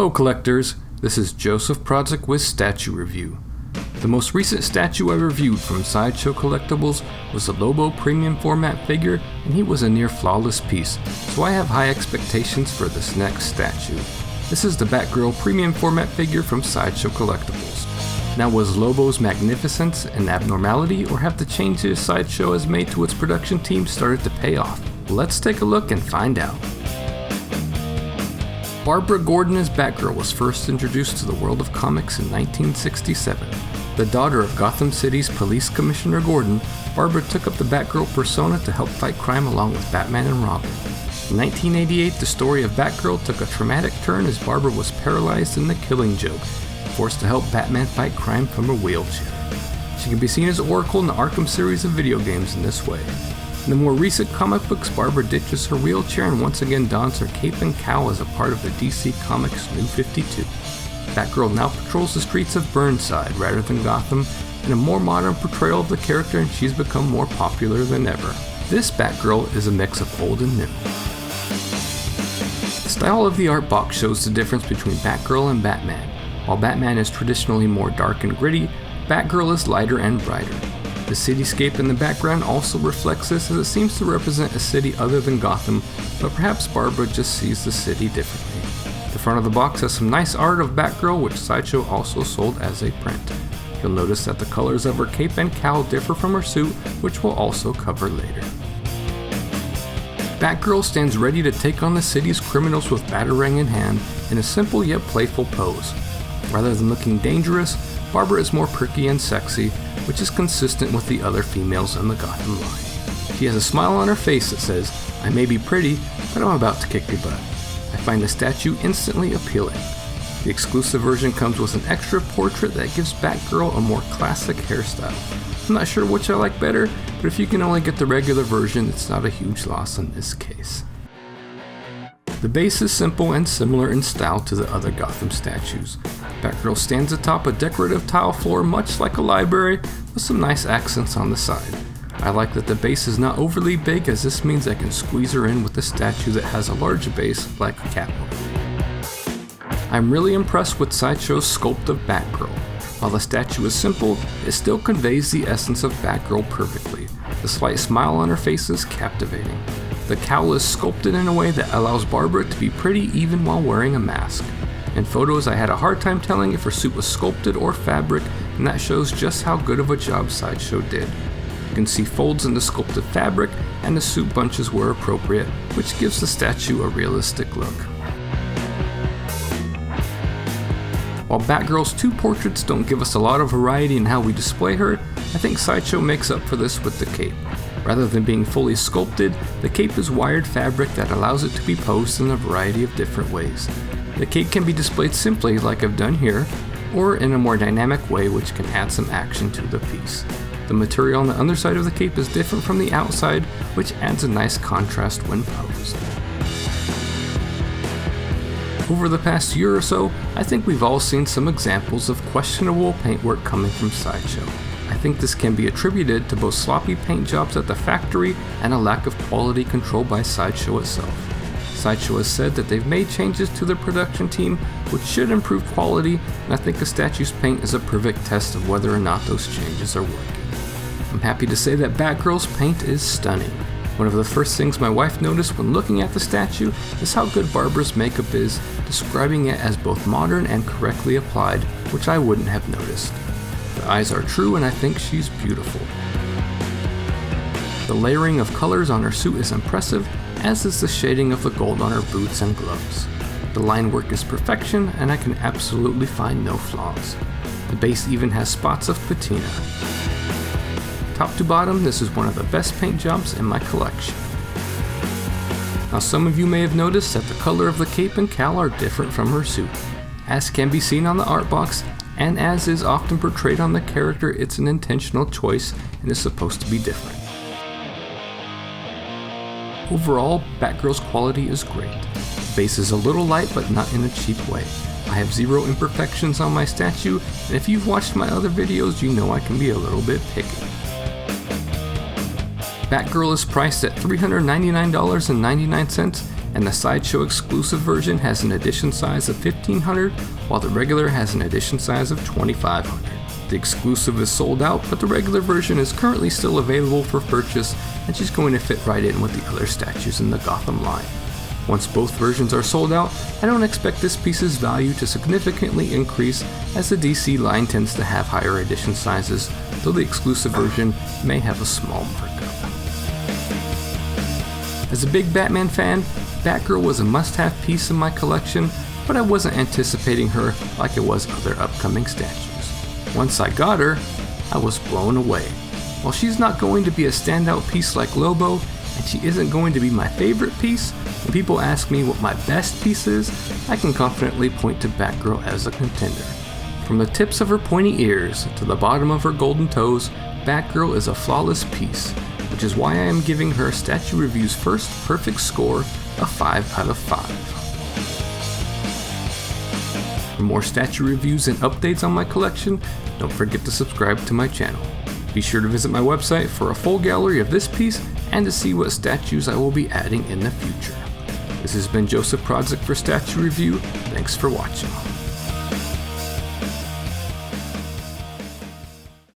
Hello collectors, this is Joseph Prodzik with Statue Review. The most recent statue I reviewed from Sideshow Collectibles was the Batgirl Premium Format Figure, and he was a near flawless piece, so I have high expectations for this next statue. This is the Batgirl Premium Format Figure from Sideshow Collectibles. Now, was Lobo's magnificence an abnormality, or have the changes Sideshow has made to its production team started to pay off? Let's take a look and find out. Barbara Gordon as Batgirl was first introduced to the world of comics in 1967. The daughter of Gotham City's Police Commissioner Gordon, Barbara took up the Batgirl persona to help fight crime along with Batman and Robin. In 1988, the story of Batgirl took a traumatic turn as Barbara was paralyzed in The Killing Joke, forced to help Batman fight crime from a wheelchair. She can be seen as Oracle in the Arkham series of video games in this way. In the more recent comic books, Barbara ditches her wheelchair and once again dons her cape and cowl as a part of the DC Comics New 52. Batgirl now patrols the streets of Burnside rather than Gotham, in a more modern portrayal of the character, and she's become more popular than ever. This Batgirl is a mix of old and new. The style of the art box shows the difference between Batgirl and Batman. While Batman is traditionally more dark and gritty, Batgirl is lighter and brighter. The cityscape in the background also reflects this, as it seems to represent a city other than Gotham, but perhaps Barbara just sees the city differently. The front of the box has some nice art of Batgirl, which Sideshow also sold as a print. You'll notice that the colors of her cape and cowl differ from her suit, which we'll also cover later. Batgirl stands ready to take on the city's criminals with batarang in hand in a simple yet playful pose. Rather than looking dangerous, Barbara is more perky and sexy, which is consistent with the other females in the Gotham line. She has a smile on her face that says, "I may be pretty, but I'm about to kick your butt." I find the statue instantly appealing. The exclusive version comes with an extra portrait that gives Batgirl a more classic hairstyle. I'm not sure which I like better, but if you can only get the regular version, it's not a huge loss in this case. The base is simple and similar in style to the other Gotham statues. Batgirl stands atop a decorative tile floor much like a library, with some nice accents on the side. I like that the base is not overly big, as this means I can squeeze her in with a statue that has a larger base like Catwoman. I'm really impressed with Sideshow's sculpt of Batgirl. While the statue is simple, it still conveys the essence of Batgirl perfectly. The slight smile on her face is captivating. The cowl is sculpted in a way that allows Barbara to be pretty even while wearing a mask. In photos, I had a hard time telling if her suit was sculpted or fabric, and that shows just how good of a job Sideshow did. You can see folds in the sculpted fabric, and the suit bunches were appropriate, which gives the statue a realistic look. While Batgirl's two portraits don't give us a lot of variety in how we display her, I think Sideshow makes up for this with the cape. Rather than being fully sculpted, the cape is wired fabric that allows it to be posed in a variety of different ways. The cape can be displayed simply like I've done here, or in a more dynamic way which can add some action to the piece. The material on the underside of the cape is different from the outside, which adds a nice contrast when posed. Over the past year or so, I think we've all seen some examples of questionable paintwork coming from Sideshow. I think this can be attributed to both sloppy paint jobs at the factory and a lack of quality control by Sideshow itself. Sideshow has said that they've made changes to their production team which should improve quality, and I think a statue's paint is a perfect test of whether or not those changes are working. I'm happy to say that Batgirl's paint is stunning. One of the first things my wife noticed when looking at the statue is how good Barbara's makeup is, describing it as both modern and correctly applied, which I wouldn't have noticed. The eyes are true, and I think she's beautiful. The layering of colors on her suit is impressive, as is the shading of the gold on her boots and gloves. The line work is perfection, and I can absolutely find no flaws. The base even has spots of patina. Top to bottom, this is one of the best paint jobs in my collection. Now, some of you may have noticed that the color of the cape and cowl are different from her suit. As can be seen on the art box, and as is often portrayed on the character, it's an intentional choice and is supposed to be different. Overall, Batgirl's quality is great. The base is a little light, but not in a cheap way. I have zero imperfections on my statue, and if you've watched my other videos, you know I can be a little bit picky. Batgirl is priced at $399.99, and the Sideshow exclusive version has an edition size of 1500, while the regular has an edition size of 2500. The exclusive is sold out, but the regular version is currently still available for purchase, and she's going to fit right in with the other statues in the Gotham line. Once both versions are sold out, I don't expect this piece's value to significantly increase, as the DC line tends to have higher edition sizes, though the exclusive version may have a small markup. As a big Batman fan, Batgirl was a must-have piece in my collection, but I wasn't anticipating her like I was other upcoming statues. Once I got her, I was blown away. While she's not going to be a standout piece like Lobo, and she isn't going to be my favorite piece, when people ask me what my best piece is, I can confidently point to Batgirl as a contender. From the tips of her pointy ears to the bottom of her golden toes, Batgirl is a flawless piece, which is why I am giving her Statue Review's first perfect score of 5 out of 5. For more statue reviews and updates on my collection, don't forget to subscribe to my channel. Be sure to visit my website for a full gallery of this piece and to see what statues I will be adding in the future. This has been Joseph Prodzik for Statue Review. Thanks for watching.